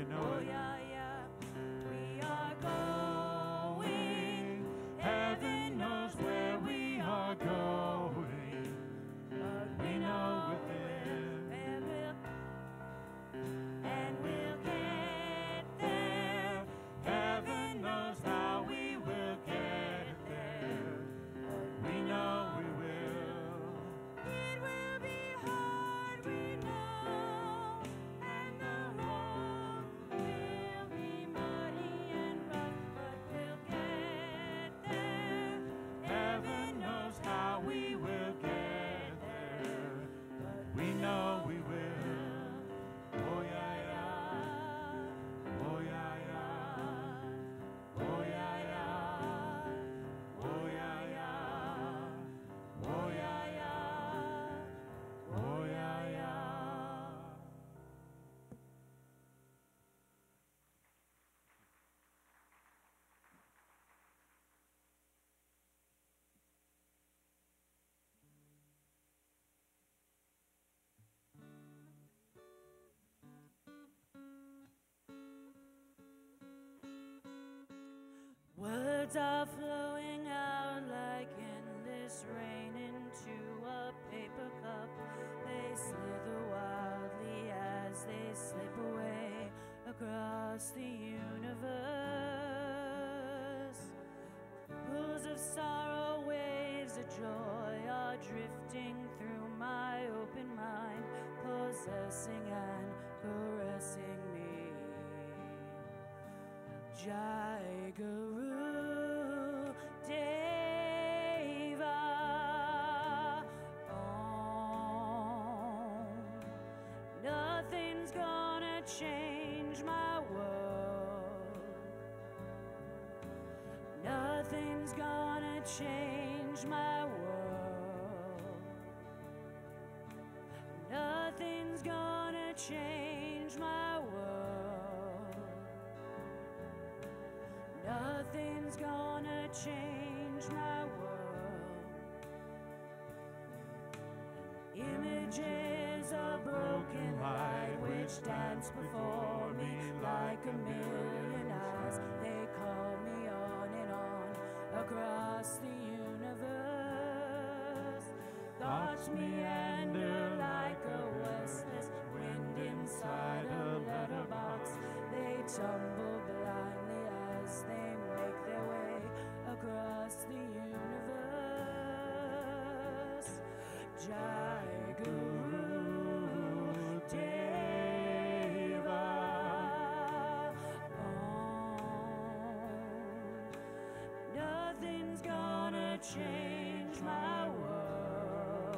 you know Oh it. yeah, yeah. We are going. Heaven knows where we are going. But we know we'll and we'll get there. Heaven knows how we will get there. But we know we will. It will be hard, we know, and the road will be muddy and rough, but we'll get there. Heaven knows how we will get there, but we know we will. Oh yeah, yeah. Oh yeah, yeah. Oh yeah, yeah. Oh yeah, yeah. Oh yeah, yeah. Oh yeah, yeah. Words are flowing out like endless rain into a paper cup. They slither wildly as they slip away across the universe. Pools of sorrow, waves of joy are drifting through my open mind, possessing and caressing me. Jai Guru Deva Om. Nothing's gonna change my world. Nothing's gonna change my world. Nothing's gonna change my world. Nothing's gonna change my world. Images of broken light which dance before me like a million eyes. They call me on and on across the universe. Thoughts meander like a restless wind inside a letterbox. They tumble blindly as they make their way across the universe. Jai Guru Deva Om. Nothing's gonna change my world.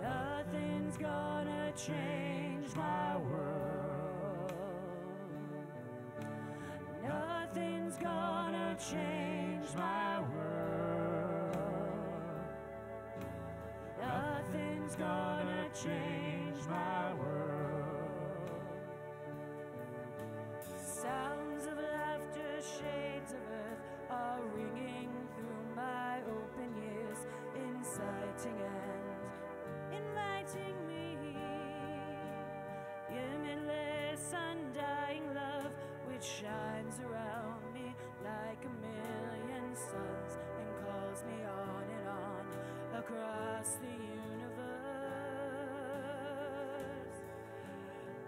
Nothing's gonna change my world. Nothing's gonna change my world. Nothing's gonna change my world. Sounds of laughter, shades of earth are ringing through my open ears, inciting and inviting me. Limitless, undying love which shines around me like a million suns and calls me on and on across the universe.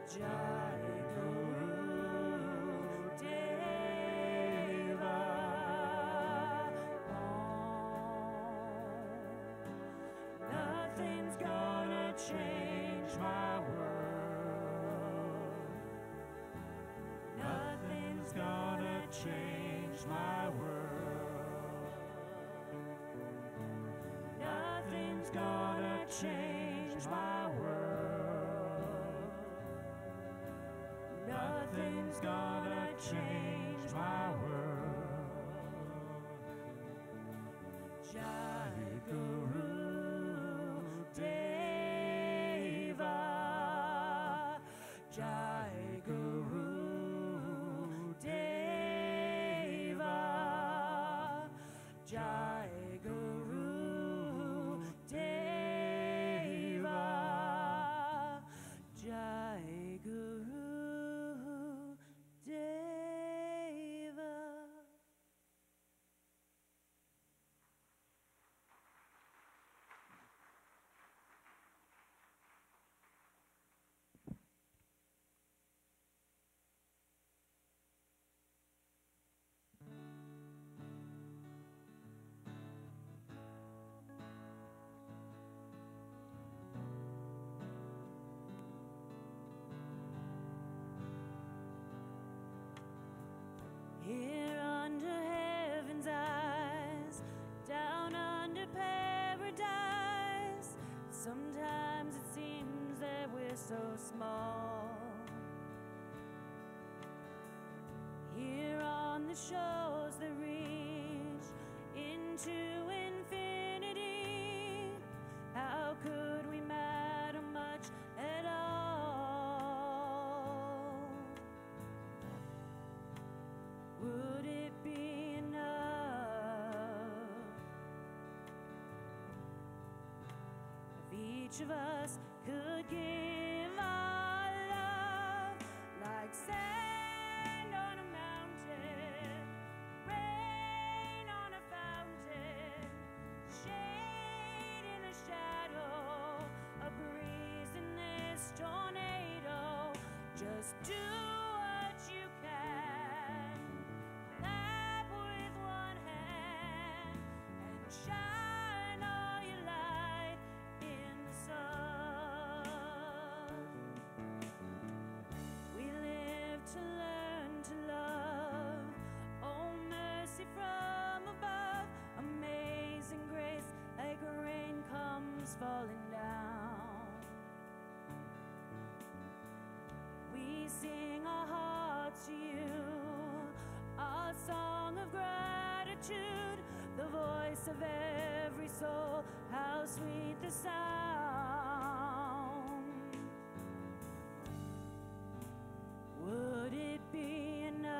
Jai Guru Deva Om. Nothing's gonna change my world. Nothing's gonna change my world. Nothing's gonna change my world. Nothing's gonna change my world. Jai Guru Deva. Jai Guru Deva. Jai Guru Deva. Jai Guru so small. Here on the shores that reach into infinity, how could we matter much at all? Would it be enough if each of us could give our love like sand on a mountain, rain on a fountain, shade in a shadow, a breeze in this tornado? Just do what you can, clap with one hand and shine all your light in the sun. We live to learn to love. Oh, mercy from above, amazing grace, like rain comes falling down. We sing our hearts to you, our song of gratitude, the voice of every soul, how sweet the sound. Would it be enough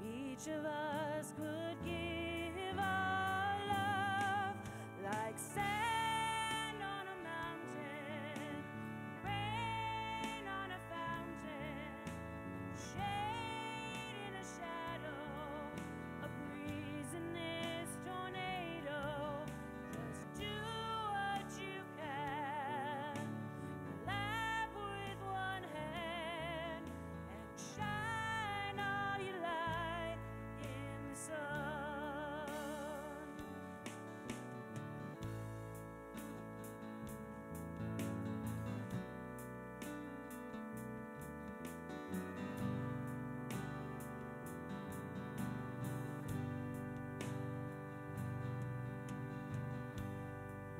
if each of us could give our love like sand on a mountain, rain on a fountain, shade in a shadow, a breeze in this tornado? Just do what you can, clap with one hand and shine all your light in the sun.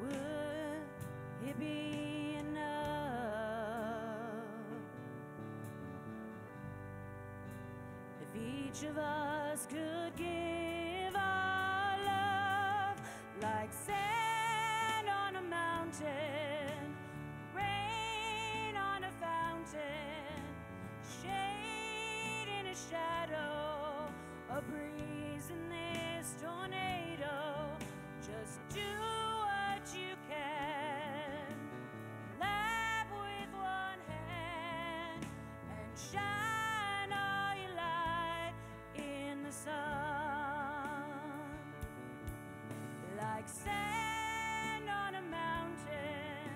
Would it be enough if each of us could give our love like sand on a mountain, rain on a fountain, shade in a shadow, a breeze in this tornado? Just do what you can, clap with one hand and shine all your light in the sun. Like sand on a mountain,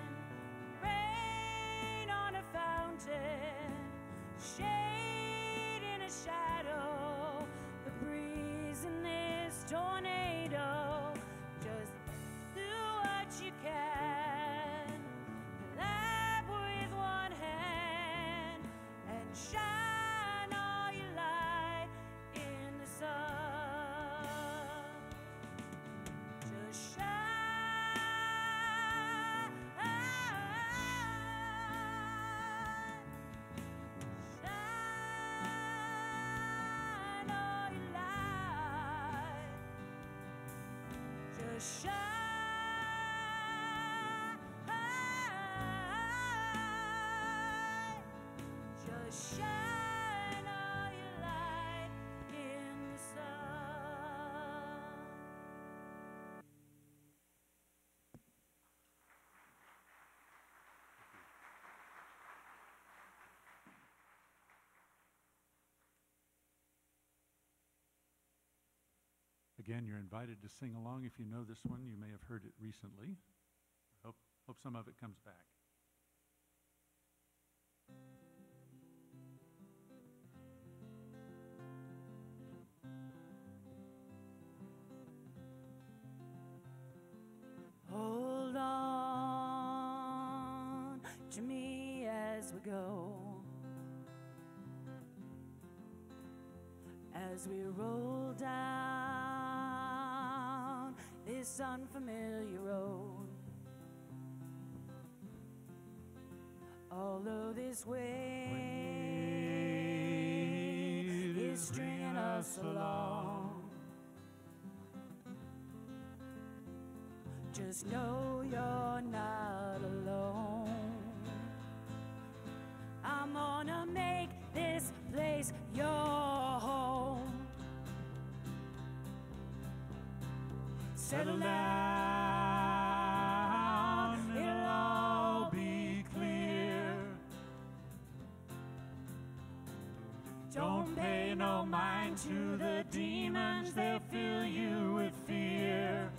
rain on a fountain, shade in a shadow, the breeze in this tornado. Just do what you can, clap with one hand and shine all your light in the sun. Just shine, shine all your light. Just shine, just shine all your light in the sun. Again, you're invited to sing along. If you know this one, you may have heard it recently. Hope some of it comes back. Hold on to me as we go, as we roll down this this unfamiliar road. Although this way is stringing us along, just know you're not alone. I'm gonna make this place your home. Settle down, it'll all be clear. Don't pay no mind to the demons, they'll fill you with fear.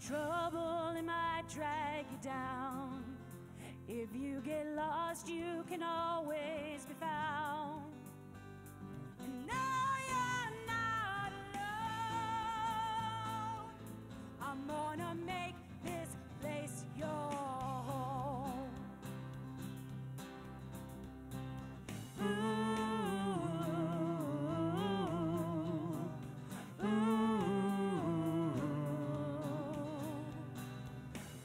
Trouble, it might drag you down. If you get lost, you can always be found. And now you're not alone. I'm gonna make this place your home. Ooh, ooh, ooh,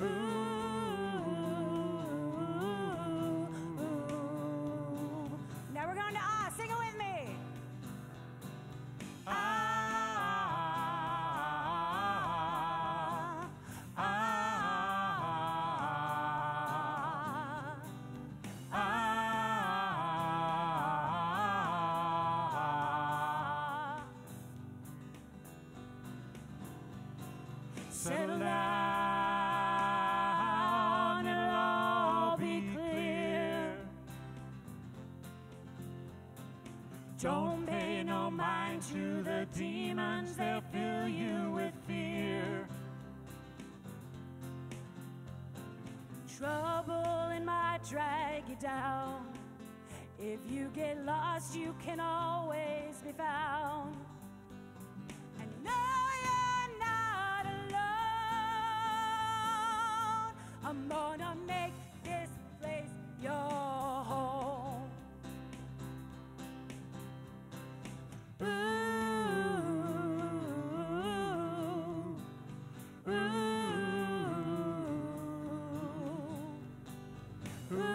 ooh. Now we're going to ah, sing it with me. Ah, ah, ah, ah. Settle down, it'll all be clear. Don't pay no mind to the demons, they'll fill you with fear. Trouble, it might drag you down. If you get lost, you can always be found. And now you're not alone. I'm gonna make this place your home. Ooh, ooh, ooh, ooh.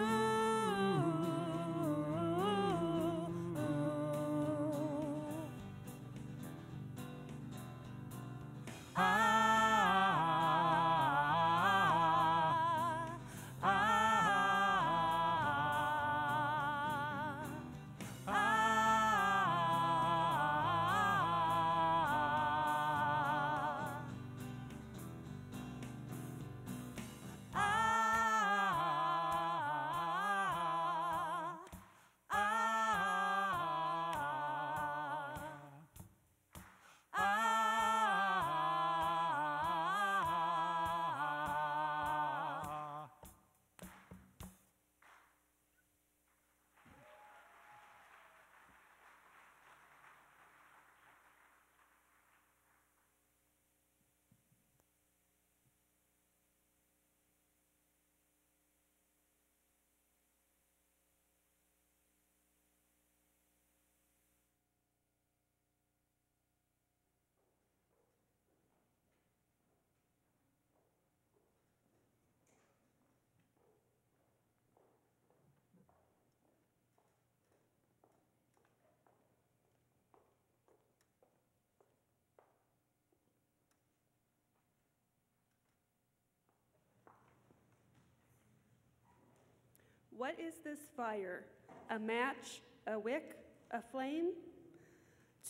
What is this fire? A match, a wick, a flame?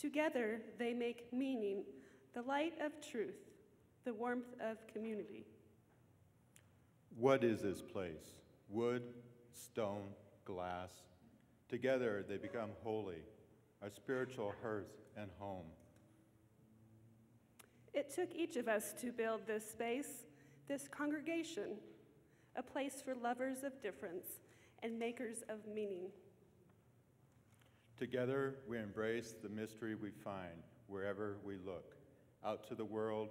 Together they make meaning, the light of truth, the warmth of community. What is this place? Wood, stone, glass. Together they become holy, our spiritual hearth and home. It took each of us to build this space, this congregation, a place for lovers of difference and makers of meaning. Together we embrace the mystery we find wherever we look, out to the world,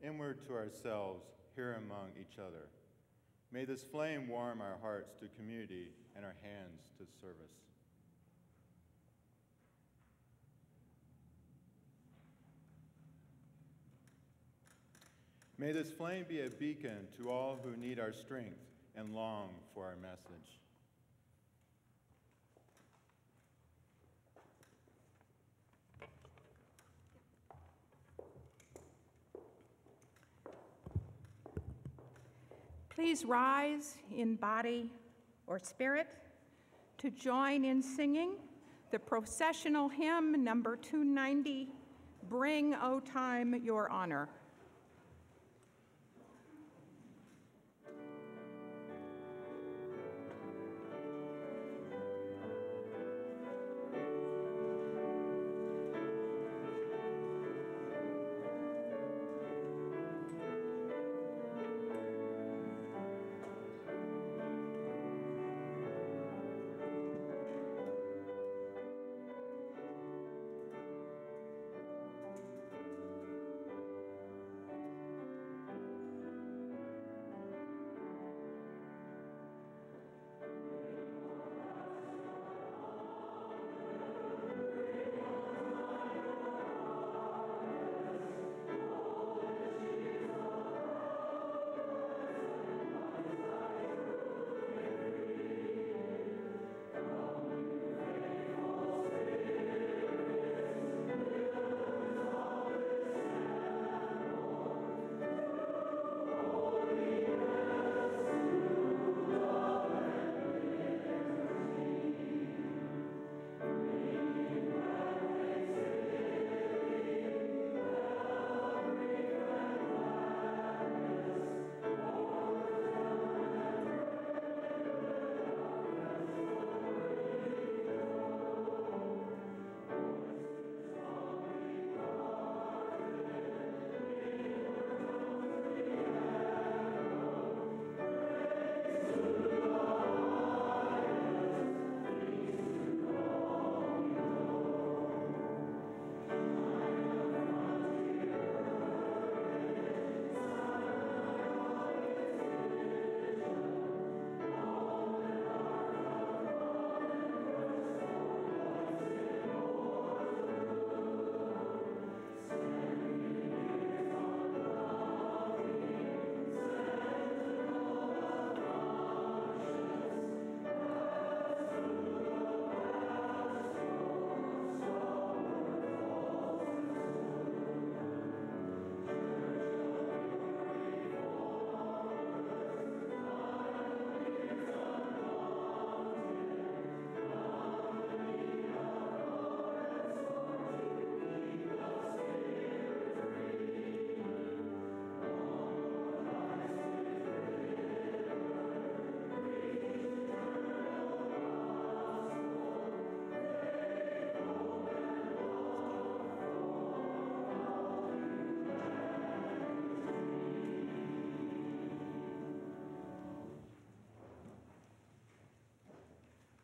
inward to ourselves, here among each other. May this flame warm our hearts to community and our hands to service. May this flame be a beacon to all who need our strength and long for our message. Please rise in body or spirit to join in singing the processional hymn number 290, Bring, O Time, Your Honor.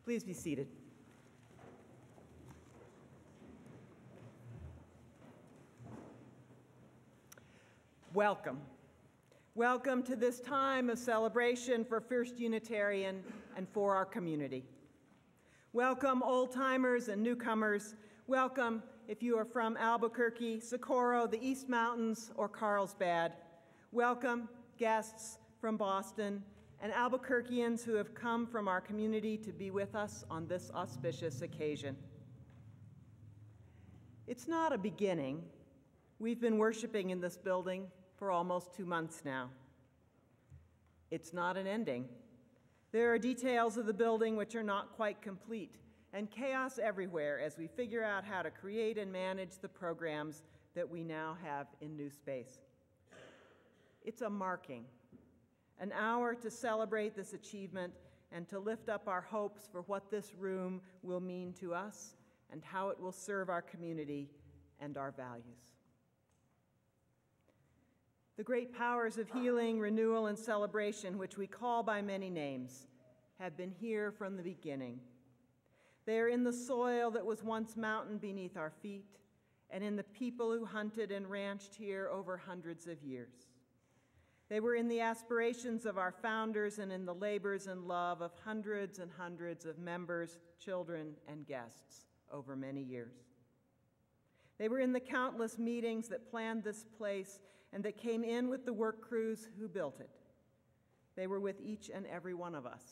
Please be seated. Welcome. Welcome to this time of celebration for First Unitarian and for our community. Welcome, old-timers and newcomers. Welcome if you are from Albuquerque, Socorro, the East Mountains, or Carlsbad. Welcome, guests from Boston and Albuquerqueans who have come from our community to be with us on this auspicious occasion. It's not a beginning. We've been worshiping in this building for almost 2 months now. It's not an ending. There are details of the building which are not quite complete, and chaos everywhere as we figure out how to create and manage the programs that we now have in new space. It's a marking, an hour to celebrate this achievement and to lift up our hopes for what this room will mean to us and how it will serve our community and our values. The great powers of healing, renewal, and celebration, which we call by many names, have been here from the beginning. They are in the soil that was once mountain beneath our feet, and in the people who hunted and ranched here over hundreds of years. They were in the aspirations of our founders and in the labors and love of hundreds and hundreds of members, children, and guests over many years. They were in the countless meetings that planned this place and that came in with the work crews who built it. They were with each and every one of us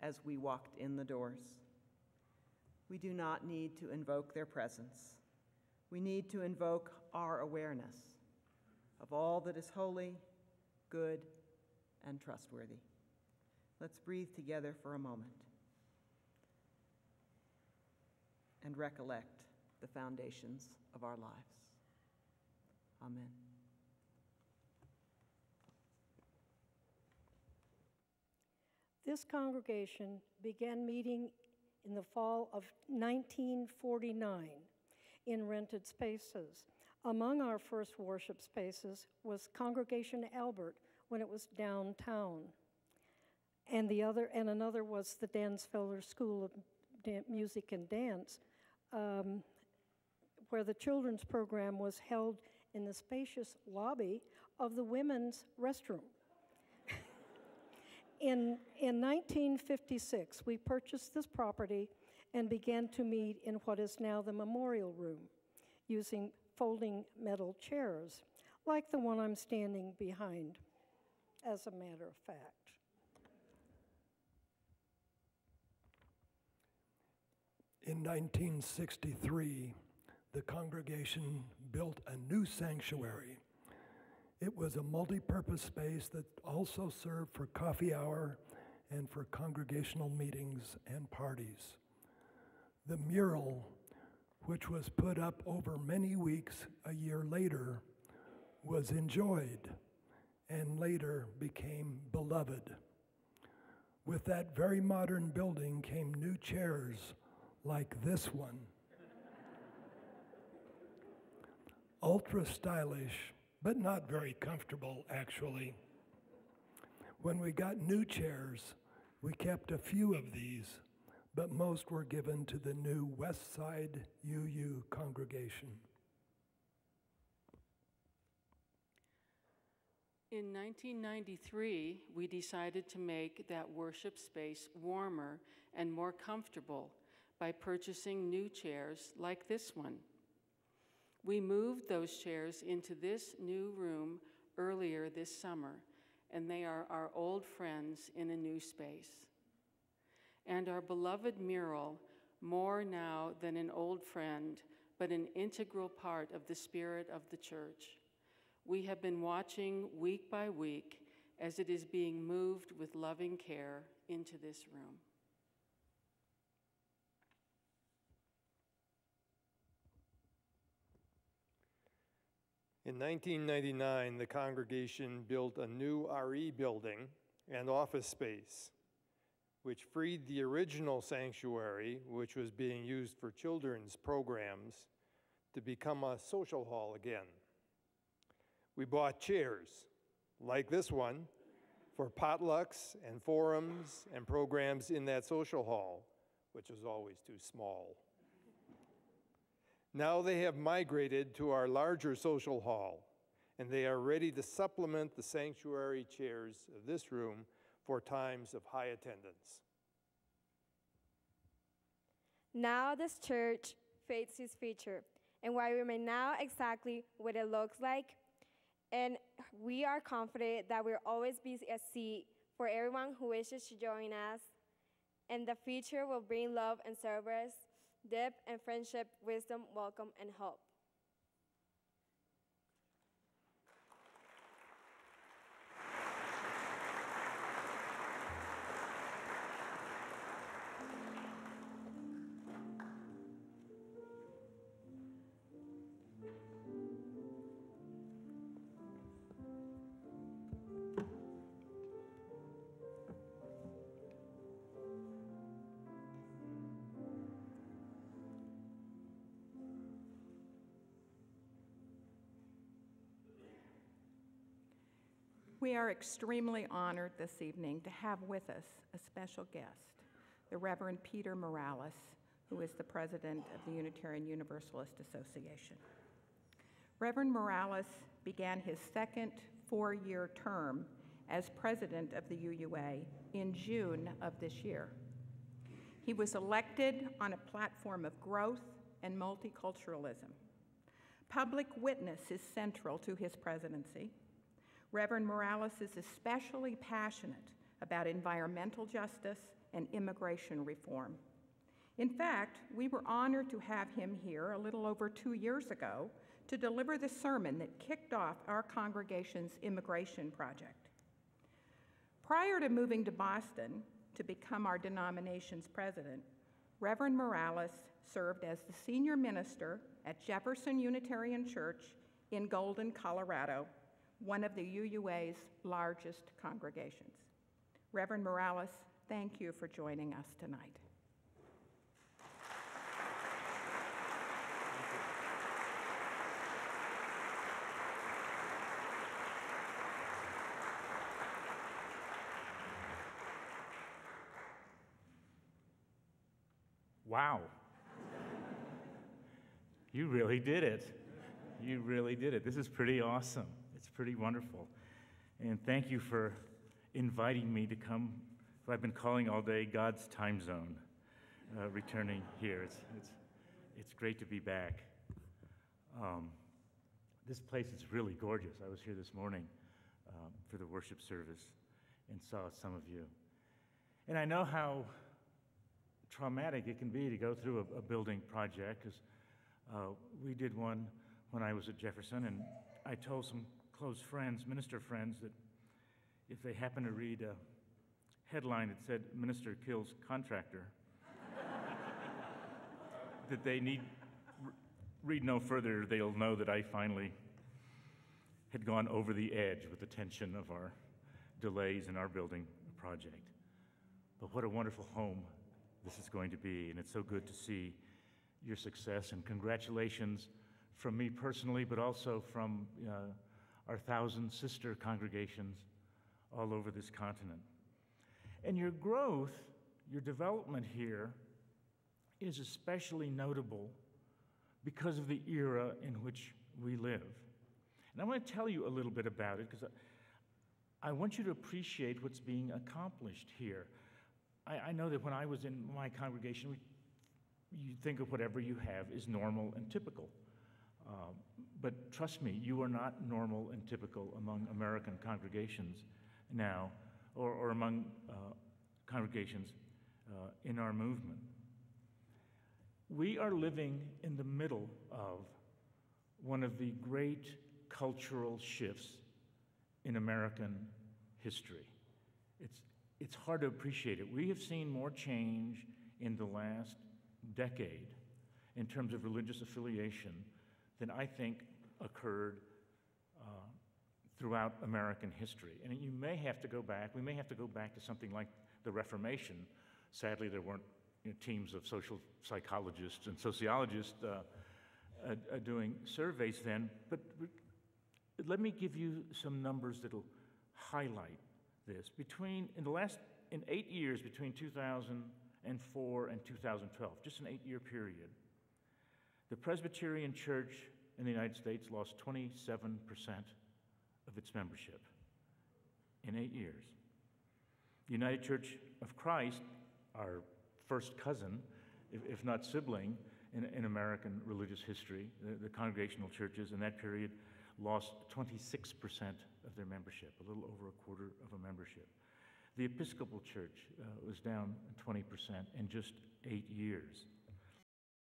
as we walked in the doors. We do not need to invoke their presence. We need to invoke our awareness of all that is holy, good, and trustworthy. Let's breathe together for a moment and recollect the foundations of our lives. Amen. This congregation began meeting in the fall of 1949 in rented spaces. Among our first worship spaces was Congregation Albert when it was downtown. And another was the Dansfelder School of Music and Dance, where the children's program was held in the spacious lobby of the women's restroom. In 1956, we purchased this property and began to meet in what is now the memorial room, using folding metal chairs, like the one I'm standing behind, as a matter of fact. In 1963, the congregation built a new sanctuary. It was a multi-purpose space that also served for coffee hour and for congregational meetings and parties. The mural, which was put up over many weeks a year later, was enjoyed and later became beloved. With that very modern building came new chairs like this one. Ultra stylish, but not very comfortable, actually. When we got new chairs, we kept a few of these, but most were given to the new West Side UU congregation. In 1993, we decided to make that worship space warmer and more comfortable by purchasing new chairs like this one. We moved those chairs into this new room earlier this summer, and they are our old friends in a new space. And our beloved mural, more now than an old friend, but an integral part of the spirit of the church. We have been watching week by week as it is being moved with loving care into this room. In 1999, the congregation built a new RE building and office space, which freed the original sanctuary, which was being used for children's programs, to become a social hall again. We bought chairs, like this one, for potlucks and forums and programs in that social hall, which was always too small. Now they have migrated to our larger social hall, and they are ready to supplement the sanctuary chairs of this room for times of high attendance. Now this church faces its future, and while we may know exactly what it looks like, and we are confident that will always be a seat for everyone who wishes to join us, and the future will bring love and service, depth and friendship, wisdom, welcome, and hope. We are extremely honored this evening to have with us a special guest, the Reverend Peter Morales, who is the president of the Unitarian Universalist Association. Reverend Morales began his second four-year term as president of the UUA in June of this year. He was elected on a platform of growth and multiculturalism, Public witness is central to his presidency. Reverend Morales is especially passionate about environmental justice and immigration reform. In fact, we were honored to have him here a little over 2 years ago to deliver the sermon that kicked off our congregation's immigration project. Prior to moving to Boston to become our denomination's president, Reverend Morales served as the senior minister at Jefferson Unitarian Church in Golden, Colorado, one of the UUA's largest congregations. Reverend Morales, thank you for joining us tonight. Wow. You really did it. You really did it. This is pretty awesome. It's pretty wonderful. And thank you for inviting me to come, what I've been calling all day God's time zone, returning here. It's great to be back. This place is really gorgeous. I was here this morning for the worship service and saw some of you. And I know how traumatic it can be to go through a building project, because we did one when I was at Jefferson, and I told some close friends, minister friends, that if they happen to read a headline that said "Minister Kills Contractor," that they need read no further. They'll know that I finally had gone over the edge with the tension of our delays in our building project. But what a wonderful home this is going to be, and it's so good to see your success, and congratulations from me personally, but also from our 1,000 sister congregations all over this continent. And your growth, your development here is especially notable because of the era in which we live. And I want to tell you a little bit about it, because I want you to appreciate what's being accomplished here. I know that when I was in my congregation, you think of whatever you have is normal and typical. But trust me, you are not normal and typical among American congregations now, or among congregations in our movement. We are living in the middle of one of the great cultural shifts in American history. It's hard to appreciate it. We have seen more change in the last decade in terms of religious affiliation than I think occurred throughout American history. And you may have to go back, we may have to go back to something like the Reformation. Sadly, there weren't teams of social psychologists and sociologists doing surveys then, but let me give you some numbers that'll highlight this. In 8 years between 2004 and 2012, just an 8-year period, the Presbyterian Church in the United States lost 27% of its membership in 8 years. The United Church of Christ, our first cousin, if not sibling, in American religious history, the congregational churches in that period lost 26% of their membership, a little over a quarter of a membership. The Episcopal Church was down 20% in just 8 years.